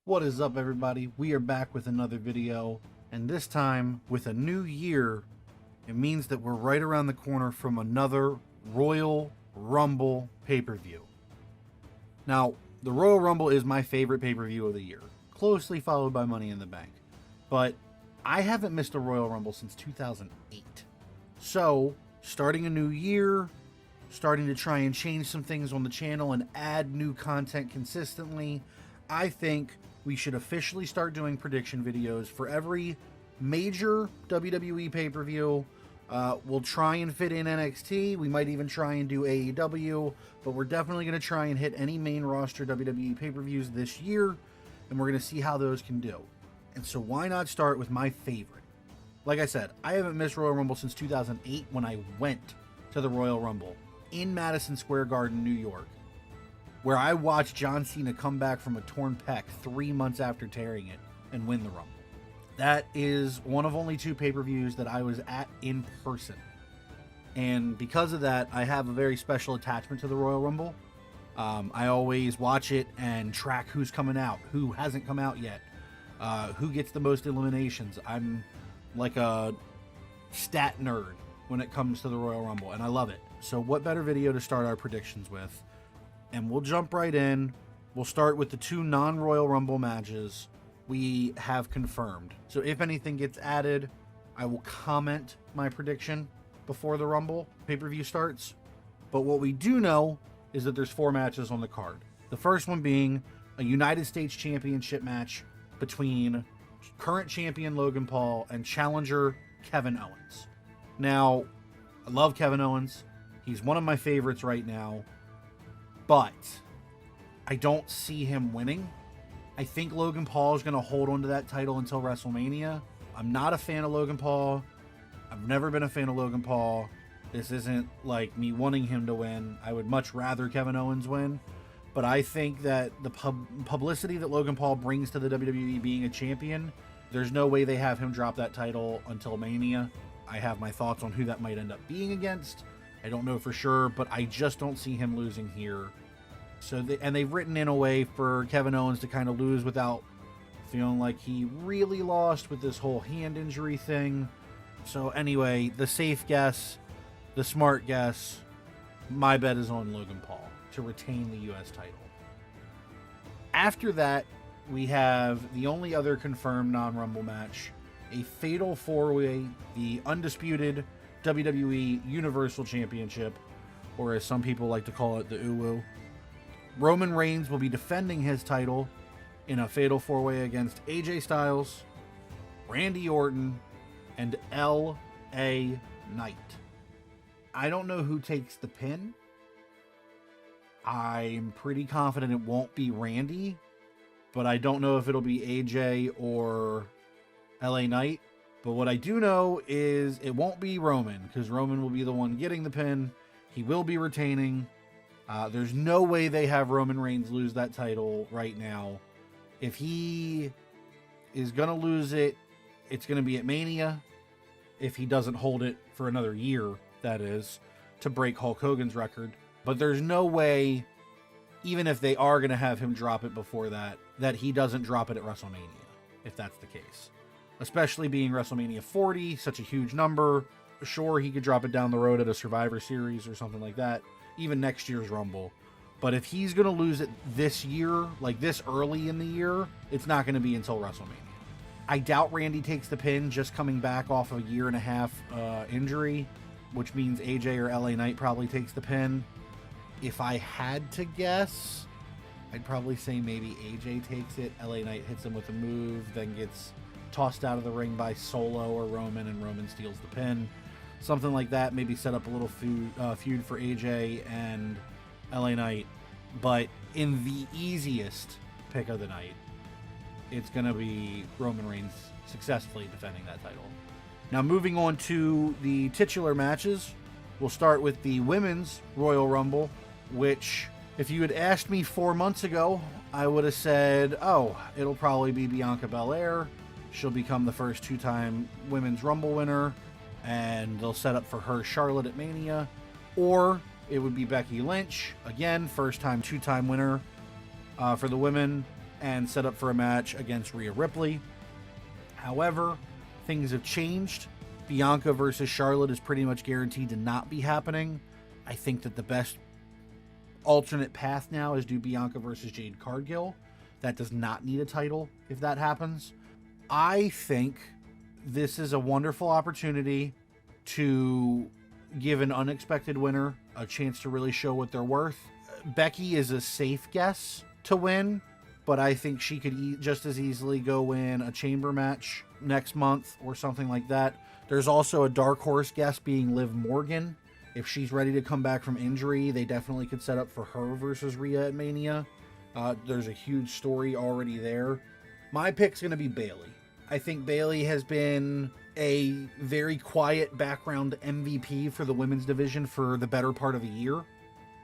What is up, everybody? We are back with another video, and this time with a new year. It means that we're right around the corner from another Royal Rumble pay-per-view. Now, the Royal Rumble is my favorite pay-per-view of the year, closely followed by Money in the Bank. But I haven't missed a Royal Rumble since 2008. So, starting a new year, starting to try and change some things on the channel and add new content consistently, I think we should officially start doing prediction videos for every major WWE pay-per-view. We'll try and fit in NXT. We might even try and do AEW, but we're definitely going to try and hit any main roster WWE pay-per-views this year, and we're going to see how those can do. And so why not start with my favorite? Like I said, I haven't missed Royal Rumble since 2008 when I went to the Royal Rumble in Madison Square Garden, New York, where I watched John Cena come back from a torn pec 3 months after tearing it and win the Rumble. That is one of only 2 pay-per-views that I was at in person. And because of that, I have a very special attachment to the Royal Rumble. I always watch it and track who's coming out, who hasn't come out yet, who gets the most eliminations. I'm like a stat nerd when it comes to the Royal Rumble, and I love it. So what better video to start our predictions with? And we'll jump right in. We'll start with the 2 non-Royal Rumble matches we have confirmed. So if anything gets added, I will comment my prediction before the Rumble pay-per-view starts. But what we do know is that there's 4 matches on the card. The first one being a United States Championship match between current champion Logan Paul and challenger Kevin Owens. Now, I love Kevin Owens. He's one of my favorites right now, but I don't see him winning. I think Logan Paul is going to hold on to that title until WrestleMania. I'm not a fan of Logan Paul. I've never been a fan of Logan Paul. This isn't like me wanting him to win. I would much rather Kevin Owens win. But I think that the publicity that Logan Paul brings to the WWE being a champion, there's no way they have him drop that title until Mania. I have my thoughts on who that might end up being against. I don't know for sure, but I just don't see him losing here. So they've written in a way for Kevin Owens to kind of lose without feeling like he really lost with this whole hand injury thing. So anyway, the safe guess, the smart guess, my bet is on Logan Paul to retain the U.S. title. After that, we have the only other confirmed non-Rumble match, a fatal 4-way, the undisputed WWE Universal Championship, or as some people like to call it, the UWU. Roman Reigns will be defending his title in a fatal 4-way against AJ Styles, Randy Orton, and LA Knight. I don't know who takes the pin. I'm pretty confident it won't be Randy, but I don't know if it'll be AJ or LA Knight. But what I do know is it won't be Roman, because Roman will be the one getting the pin. He will be retaining. There's no way they have Roman Reigns lose that title right now. If he is going to lose it, it's going to be at Mania. If he doesn't hold it for another year, that is, to break Hulk Hogan's record. But there's no way, even if they are going to have him drop it before that, that he doesn't drop it at WrestleMania, if that's the case. Especially being WrestleMania 40, such a huge number. Sure, he could drop it down the road at a Survivor Series or something like that. Even next year's Rumble. But if he's going to lose it this year, like this early in the year, it's not going to be until WrestleMania. I doubt Randy takes the pin, just coming back off a 1.5 year injury, which means AJ or LA Knight probably takes the pin. If I had to guess, I'd probably say maybe AJ takes it. LA Knight hits him with a move, then gets tossed out of the ring by Solo or Roman, and Roman steals the pin. Something like that, maybe set up a little feud for AJ and LA Knight. But in the easiest pick of the night, it's going to be Roman Reigns successfully defending that title. Now moving on to the titular matches, we'll start with the Women's Royal Rumble, which if you had asked me 4 months ago, I would have said, oh, it'll probably be Bianca Belair. She'll become the first 2-time Women's Rumble winner, and they'll set up for her Charlotte at Mania. Or it would be Becky Lynch, again, first time 2-time winner for the women, and set up for a match against Rhea Ripley. However, things have changed. Bianca versus Charlotte is pretty much guaranteed to not be happening. I think that the best alternate path now is do Bianca versus Jade Cargill. That does not need a title if that happens. I think this is a wonderful opportunity to give an unexpected winner a chance to really show what they're worth. Becky is a safe guess to win, but I think she could just as easily go win a chamber match next month or something like that. There's also a dark horse guess being Liv Morgan. If she's ready to come back from injury, they definitely could set up for her versus Rhea at Mania. There's a huge story already there. My pick's going to be Bayley. I think Bayley has been a very quiet background MVP for the women's division for the better part of a year.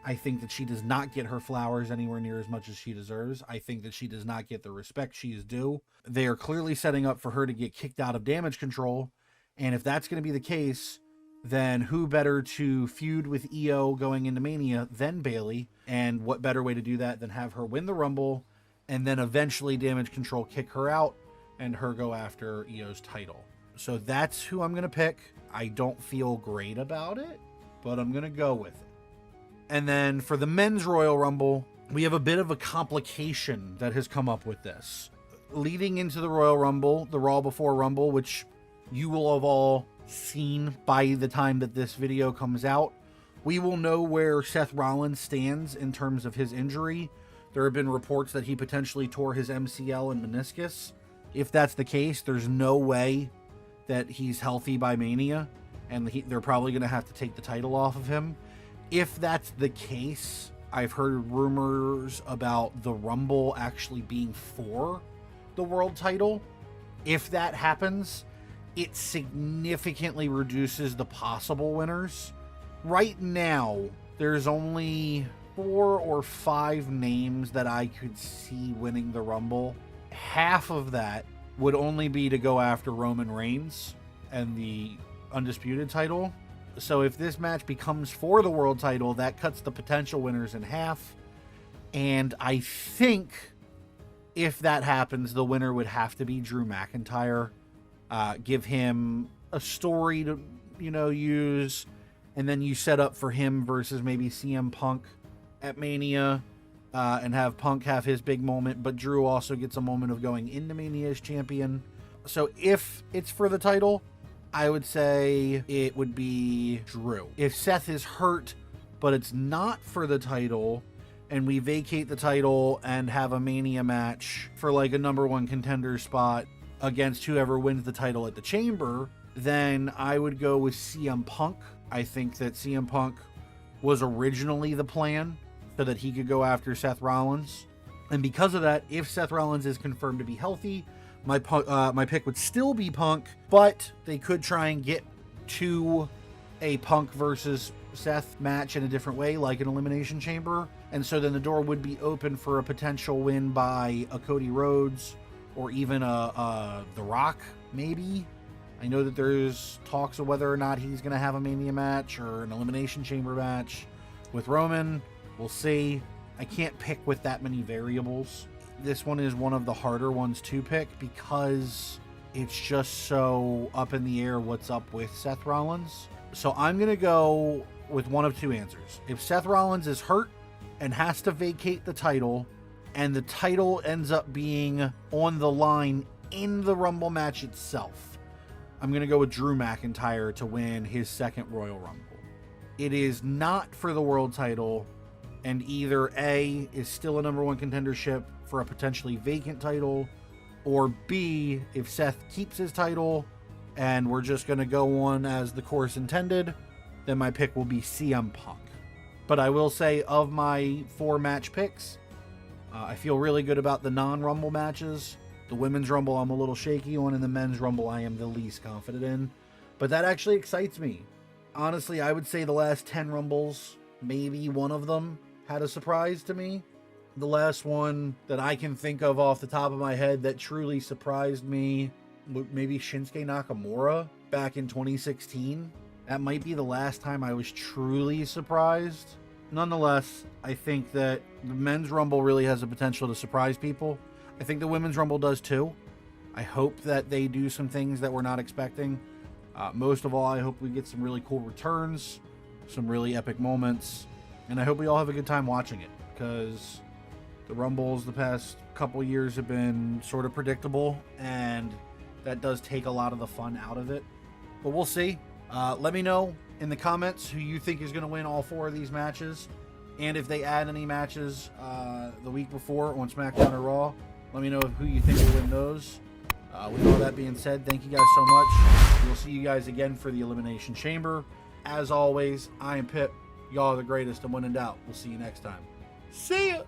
I think that she does not get her flowers anywhere near as much as she deserves. I think that she does not get the respect she is due. They are clearly setting up for her to get kicked out of Damage Control. And if that's going to be the case, then who better to feud with Io going into Mania than Bayley? And what better way to do that than have her win the Rumble and then eventually Damage Control kick her out and her go after Io's title. So that's who I'm going to pick. I don't feel great about it, but I'm going to go with it. And then for the men's Royal Rumble, we have a bit of a complication that has come up with this. Leading into the Royal Rumble, the Raw Before Rumble, which you will have all seen by the time that this video comes out, we will know where Seth Rollins stands in terms of his injury. There have been reports that he potentially tore his MCL and meniscus. If that's the case, there's no way that he's healthy by Mania, and they're probably going to have to take the title off of him. If that's the case, I've heard rumors about the Rumble actually being for the world title. If that happens, it significantly reduces the possible winners. Right now, there's only 4 or 5 names that I could see winning the Rumble. Half of that would only be to go after Roman Reigns and the Undisputed title. So if this match becomes for the world title, that cuts the potential winners in half. And I think if that happens, the winner would have to be Drew McIntyre. Give him a story to, use. And then you set up for him versus maybe CM Punk at Mania. And have Punk have his big moment. But Drew also gets a moment of going into Mania as champion. So if it's for the title, I would say it would be Drew. If Seth is hurt, but it's not for the title, and we vacate the title and have a Mania match for like a number 1 contender spot against whoever wins the title at the Chamber, then I would go with CM Punk. I think that CM Punk was originally the plan so that he could go after Seth Rollins. And because of that, if Seth Rollins is confirmed to be healthy, my pick would still be Punk, but they could try and get to a Punk versus Seth match in a different way, like an Elimination Chamber. And so then the door would be open for a potential win by a Cody Rhodes or even a The Rock, maybe. I know that there's talks of whether or not he's going to have a Mania match or an Elimination Chamber match with Roman. We'll see. I can't pick with that many variables. This one is one of the harder ones to pick because it's just so up in the air what's up with Seth Rollins. So I'm going to go with one of 2 answers. If Seth Rollins is hurt and has to vacate the title, and the title ends up being on the line in the Rumble match itself, I'm going to go with Drew McIntyre to win his second Royal Rumble. It is not for the world title, and either A, is still a number 1 contendership for a potentially vacant title, or B, if Seth keeps his title and we're just going to go on as the course intended, then my pick will be CM Punk. But I will say, of my 4 match picks, I feel really good about the non-Rumble matches. The Women's Rumble I'm a little shaky on, and the Men's Rumble I am the least confident in. But that actually excites me. Honestly, I would say the last 10 Rumbles, maybe one of them had a surprise to me. The last one that I can think of off the top of my head that truly surprised me, maybe Shinsuke Nakamura back in 2016. That might be the last time I was truly surprised. Nonetheless, I think that the Men's Rumble really has the potential to surprise people. I think the Women's Rumble does too. I hope that they do some things that we're not expecting. Most of all, I hope we get some really cool returns, some really epic moments, and I hope we all have a good time watching it, because the Rumbles the past couple years have been sort of predictable, and that does take a lot of the fun out of it. But we'll see. Let me know in the comments who you think is going to win all 4 of these matches, and if they add any matches the week before on SmackDown or Raw, let me know who you think will win those. With all that being said, thank you guys so much. We'll see you guys again for the Elimination Chamber. As always, I am Pip. Y'all are the greatest, and when in doubt, we'll see you next time. See ya!